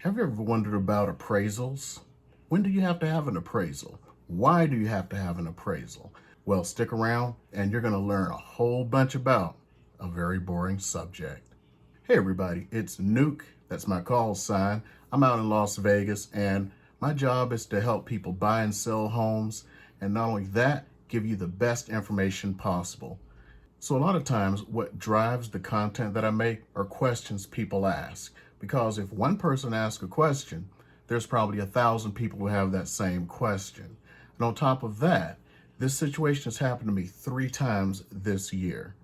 Have you ever wondered about appraisals? When do you have to have an appraisal? Why do you have to have an appraisal? Well, stick around and you're going to learn a whole bunch about a very boring subject. Hey everybody, it's Nuke. That's my call sign. I'm out in Las Vegas and my job is to help people buy and sell homes, and not only that, give you the best information possible. So a lot of times what drives the content that I make are questions people ask. Because if one person asks a question, there's probably 1,000 people who have that same question. And on top of that, this situation has happened to me 3 times this year.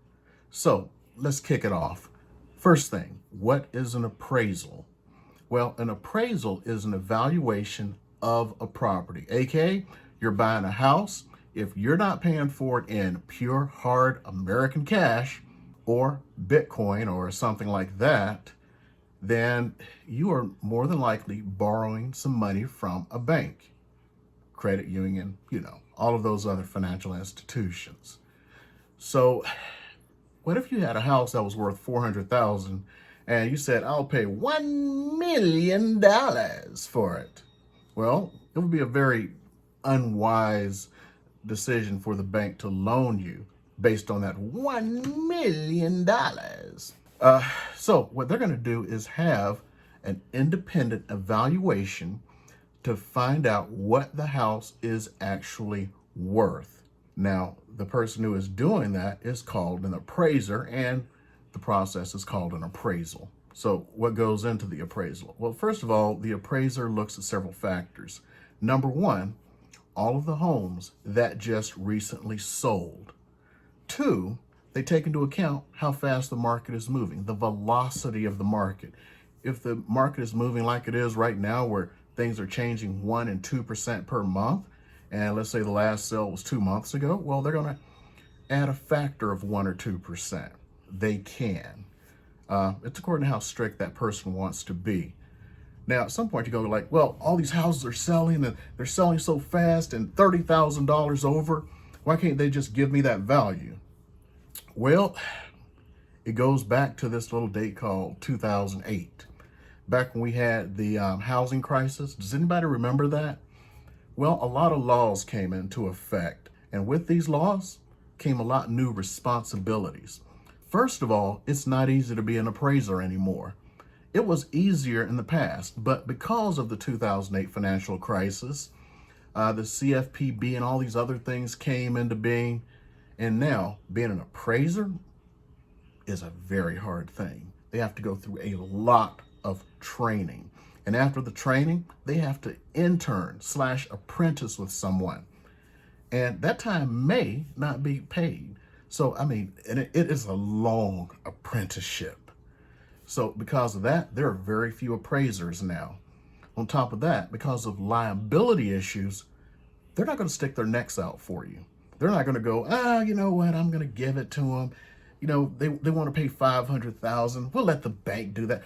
So let's kick it off. First thing, what is an appraisal? Well, an appraisal is an evaluation of a property. AKA, you're buying a house. If you're not paying for it in pure hard American cash or Bitcoin or something like that, then you are more than likely borrowing some money from a bank, credit union, all of those other financial institutions. So what if you had a house that was worth $400,000 and you said, I'll pay $1 million for it? Well, it would be a very unwise decision for the bank to loan you based on that $1 million. So what they're going to do is have an independent evaluation to find out what the house is actually worth. Now, the person who is doing that is called an appraiser, and the process is called an appraisal. So what goes into the appraisal? Well, first of all, the appraiser looks at several factors. Number one, all of the homes that just recently sold. 2, they take into account how fast the market is moving, the velocity of the market. If the market is moving like it is right now, where things are changing 1% and 2% per month, and let's say the last sale was 2 months ago, well, they're going to add a factor of 1 or 2%. They can. It's according to how strict that person wants to be. Now, at some point you go like, well, all these houses are selling and they're selling so fast and $30,000 over. Why can't they just give me that value? Well, it goes back to this little date called 2008, back when we had the housing crisis. Does anybody remember that? Well, a lot of laws came into effect, and with these laws came a lot of new responsibilities. First of all, it's not easy to be an appraiser anymore. It was easier in the past, but because of the 2008 financial crisis, the CFPB and all these other things came into being, and now being an appraiser is a very hard thing. They have to go through a lot of training. And after the training, they have to intern/apprentice with someone. And that time may not be paid. So, and it is a long apprenticeship. So because of that, there are very few appraisers now. On top of that, because of liability issues, they're not going to stick their necks out for you. They're not going to go, you know what, I'm going to give it to them. They want to pay $500,000. We'll let the bank do that.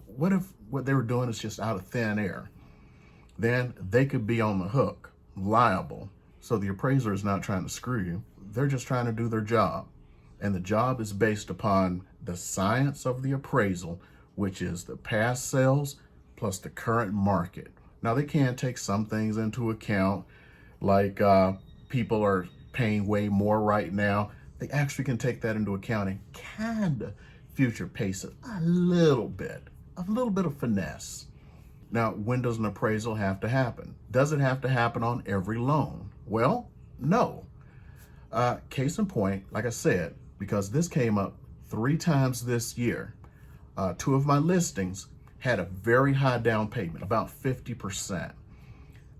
What if what they were doing is just out of thin air? Then they could be on the hook, liable. So the appraiser is not trying to screw you. They're just trying to do their job. And the job is based upon the science of the appraisal, which is the past sales plus the current market. Now, they can take some things into account, like people are paying way more right now. They actually can take that into account and kind of future pace it a little bit of finesse. Now, when does an appraisal have to happen? Does it have to happen on every loan? Well, no. Case in point, like I said, because this came up 3 times this year, 2 of my listings had a very high down payment, about 50%.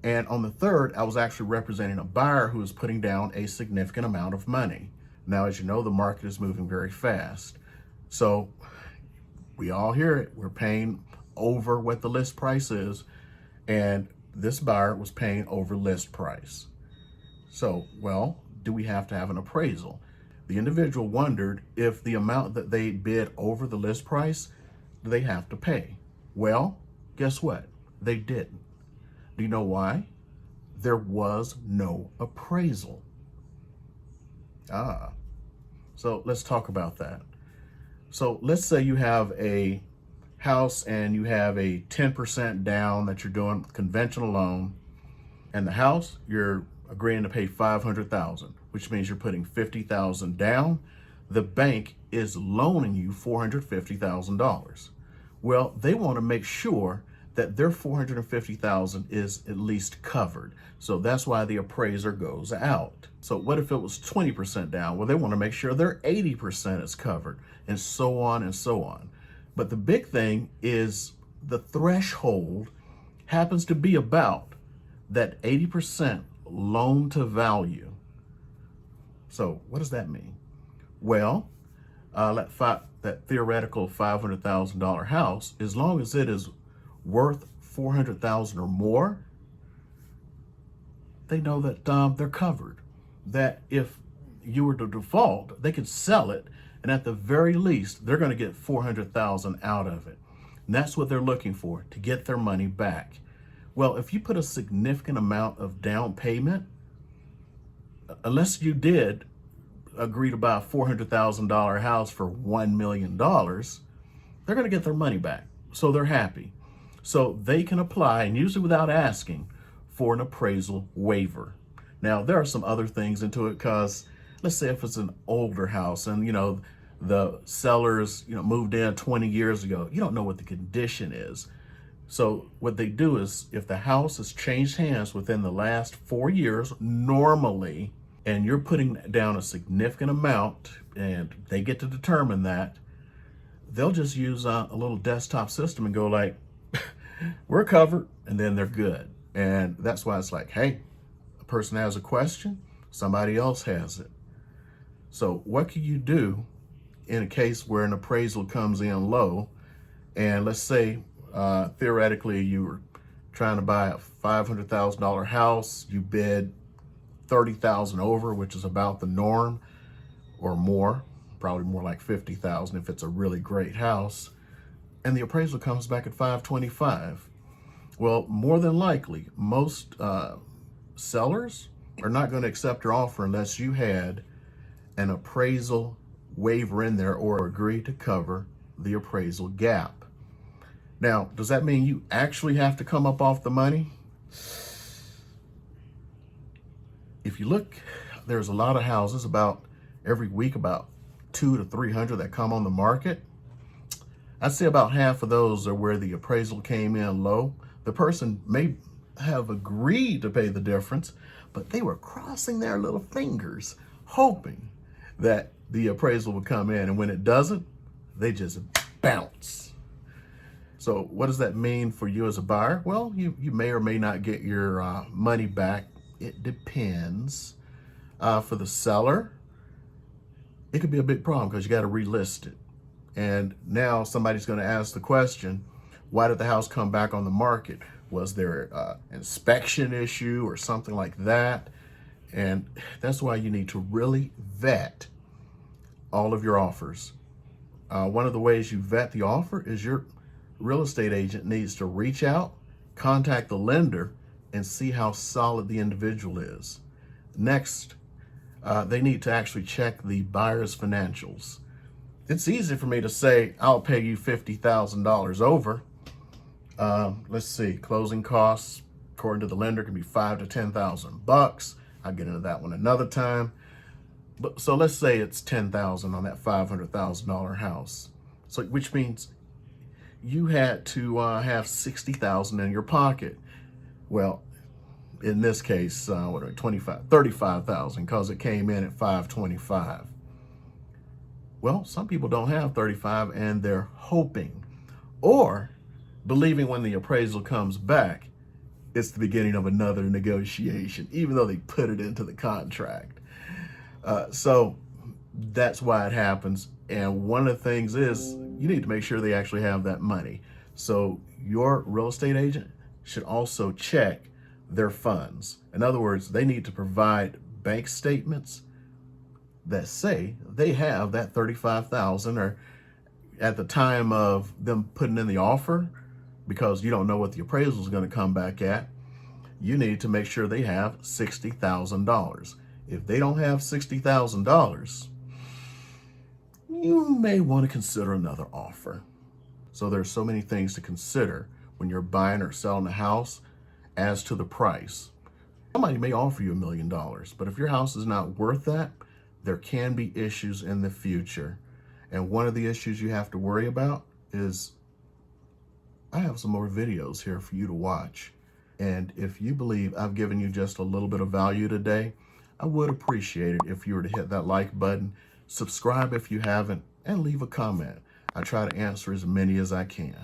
And on the third, I was actually representing a buyer who was putting down a significant amount of money. Now, as you know, the market is moving very fast. So we all hear it. We're paying over what the list price is. And this buyer was paying over list price. So, well, do we have to have an appraisal? The individual wondered if the amount that they bid over the list price, do they have to pay? Well, guess what? They didn't. Do you know why? There was no appraisal. So let's talk about that. So let's say you have a house and you have a 10% down that you're doing conventional loan, and the house you're agreeing to pay 500,000, which means you're putting 50,000 down. The bank is loaning you $450,000. Well, they want to make sure that their 450,000 is at least covered. So that's why the appraiser goes out. So what if it was 20% down? Well, they want to make sure their 80% is covered, and so on and so on. But the big thing is the threshold happens to be about that 80% loan to value. So what does that mean? Well, that theoretical $500,000 house, as long as it is worth 400,000 or more, they know that they're covered. That if you were to default, they could sell it, and at the very least, they're going to get 400,000 out of it. And that's what they're looking for, to get their money back. Well, if you put a significant amount of down payment, unless you did agree to buy a $400,000 house for $1 million, they're going to get their money back. So they're happy. So they can apply, and usually without asking, for an appraisal waiver. Now, there are some other things into it, because let's say if it's an older house and, the sellers, moved in 20 years ago, you don't know what the condition is. So what they do is, if the house has changed hands within the last 4 years, normally, and you're putting down a significant amount and they get to determine that, they'll just use a little desktop system and go like, we're covered, and then they're good. And that's why it's like, hey, a person has a question, somebody else has it. So what can you do in a case where an appraisal comes in low? And let's say, theoretically, you were trying to buy a $500,000 house, you bid 30,000 over, which is about the norm, or more, probably more like 50,000 if it's a really great house, and the appraisal comes back at 525. Well, more than likely, most sellers are not going to accept your offer unless you had an appraisal waiver in there or agree to cover the appraisal gap. Now, does that mean you actually have to come up off the money? If you look, there's a lot of houses, about every week, about 200 to 300 that come on the market. I'd say about half of those are where the appraisal came in low. The person may have agreed to pay the difference, but they were crossing their little fingers, hoping that the appraisal would come in. And when it doesn't, they just bounce. So what does that mean for you as a buyer? Well, you may or may not get your money back. It depends. For the seller, it could be a big problem because you got to relist it. And now somebody's going to ask the question, why did the house come back on the market? Was there an inspection issue or something like that? And that's why you need to really vet all of your offers. One of the ways you vet the offer is your real estate agent needs to reach out, contact the lender, and see how solid the individual is. Next, they need to actually check the buyer's financials. It's easy for me to say, I'll pay you $50,000 over. Let's see, closing costs, according to the lender, can be $5,000 to $10,000. I'll get into that one another time. But so let's say it's $10,000 on that $500,000 house. So which means you had to have $60,000 in your pocket. Well, in this case, $35,000, because it came in at $525,000. Well, some people don't have 35 and they're hoping or believing when the appraisal comes back, it's the beginning of another negotiation, even though they put it into the contract. So that's why it happens. And one of the things is you need to make sure they actually have that money. So your real estate agent should also check their funds. In other words, they need to provide bank statements that say they have that $35,000, or at the time of them putting in the offer, because you don't know what the appraisal is going to come back at, you need to make sure they have $60,000. If they don't have $60,000, you may want to consider another offer. So there's so many things to consider when you're buying or selling a house as to the price. Somebody may offer you $1 million, but if your house is not worth that, there can be issues in the future. And one of the issues you have to worry about is, I have some more videos here for you to watch. And if you believe I've given you just a little bit of value today, I would appreciate it if you were to hit that like button, subscribe if you haven't, and leave a comment. I try to answer as many as I can.